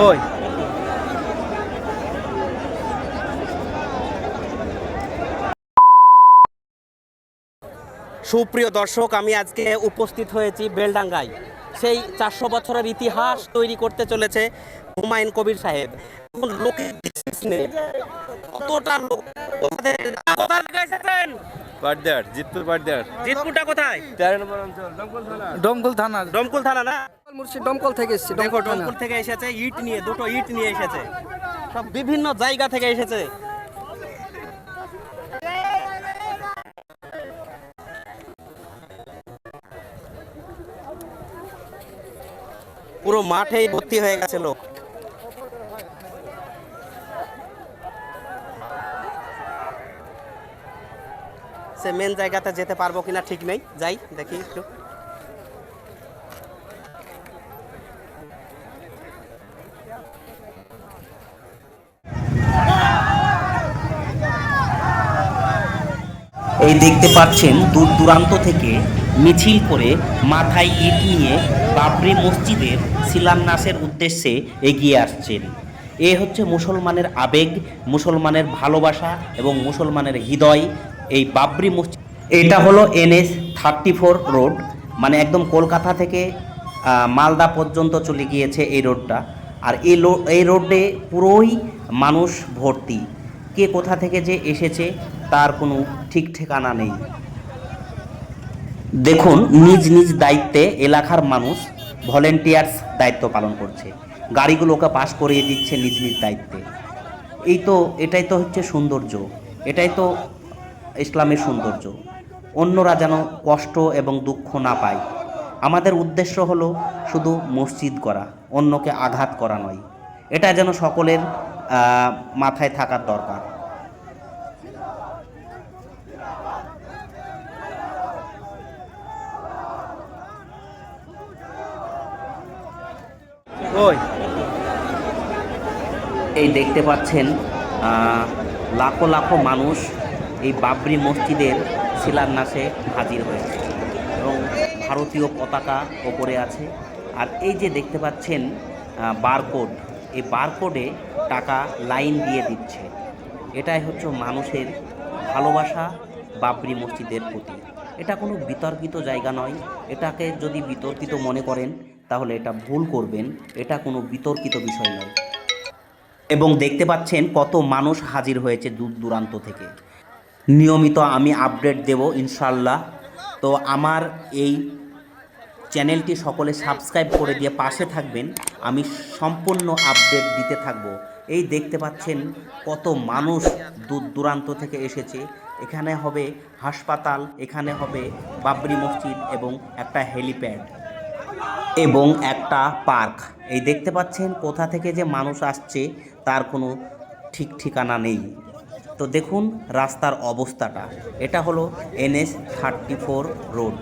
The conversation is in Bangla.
ওই সুপ্রিয় দর্শক, আমি আজকে উপস্থিত হয়েছি বেলডাঙ্গায়। সেই 400 বছরের ইতিহাস তৈরি করতে চলেছে হুমায়ুন কবির সাহেব। এখন লোকের কতটা লোক কোথা থেকে এসেছেন? পাটদার জিতপুর পাটদার জিতপুরটা কোথায়? 13 নম্বর অঞ্চল দমকল থানা। ডমকুল থানা না? মুর্শিদ দমকল থেকে এসেছি। দেখো, ডমকুল থেকে এসেছে, ইট নিয়ে, দুটো ইট নিয়ে এসেছে, সব বিভিন্ন জায়গা থেকে এসেছে। পুরো মাঠেই ভর্তি হয়ে গেছে লোক। সে মেন জায়গাতে যেতে পারবো কিনা ঠিক নেই, যাই দেখি একটু। এই দেখতে পাচ্ছেন দূর দূরান্ত থেকে মিছিল করে মাথায় ইট নিয়ে বাবরি মসজিদের শিলান্যাসের উদ্দেশ্যে এগিয়ে আসছেন। এ হচ্ছে মুসলমানের আবেগ, মুসলমানের ভালোবাসা এবং মুসলমানের হৃদয়। এই বাবরি মসজিদ, এটা হলো NH 34 রোড, মানে একদম কলকাতা থেকে মালদা পর্যন্ত চলে গিয়েছে এই রোডটা। আর এই রোডে পুরোই মানুষ ভর্তি। কে কোথা থেকে যে এসেছে তার কোনো ঠিক ঠিকানা নেই। দেখুন, নিজ নিজ দায়িত্বে এলাকার মানুষ ভলেন্টিয়ার্স দায়িত্ব পালন করছে, গাড়িগুলোকে পাস করিয়ে দিচ্ছে নিজ নিজ দায়িত্বে। এটাই তো হচ্ছে সৌন্দর্য, এটাই তো ইসলামের সৌন্দর্য। অন্যরা যেন কষ্ট এবং দুঃখ না পায়। আমাদের উদ্দেশ্য হলো শুধু মসজিদ করা, অন্যকে আঘাত করা নয়। এটা যেন সকলের মাথায় থাকার দরকার। ওই এই দেখতে পাচ্ছেন লাখো লাখো মানুষ এই বাবরি মসজিদের শিলান্যাসে হাজির হয়েছে এবং ভারতীয় পতাকা ওপরে আছে। আর এই যে দেখতে পাচ্ছেন বারকোড, এই বারকোডে টাকা লাইন দিয়ে দিচ্ছে। এটাই হচ্ছে মানুষের ভালোবাসা বাবরি মসজিদের প্রতি। এটা কোনো বিতর্কিত জায়গা নয়। এটাকে যদি বিতর্কিত মনে করেন তাহলে এটা ভুল করবেন। এটা কোনো বিতর্কিত বিষয় নয়। এবং দেখতে পাচ্ছেন কত মানুষ হাজির হয়েছে দূর দূরান্ত থেকে। নিয়মিত আমি আপডেট দেব ইনশাল্লাহ। তো আমার এই চ্যানেলটি সকলে সাবস্ক্রাইব করে দিয়ে পাশে থাকবেন, আমি সম্পূর্ণ আপডেট দিতে থাকব। এই দেখতে পাচ্ছেন কত মানুষ দূর দূরান্ত থেকে এসেছে। এখানে হবে হাসপাতাল, এখানে হবে বাবরি মসজিদ এবং একটা হেলিপ্যাড এবং একটা পার্ক। এই দেখতে পাচ্ছেন কোথা থেকে যে মানুষ আসছে তার কোনো ঠিক ঠিকানা নেই। তো দেখুন রাস্তার অবস্থাটা। এটা হলো NH 34 রোড।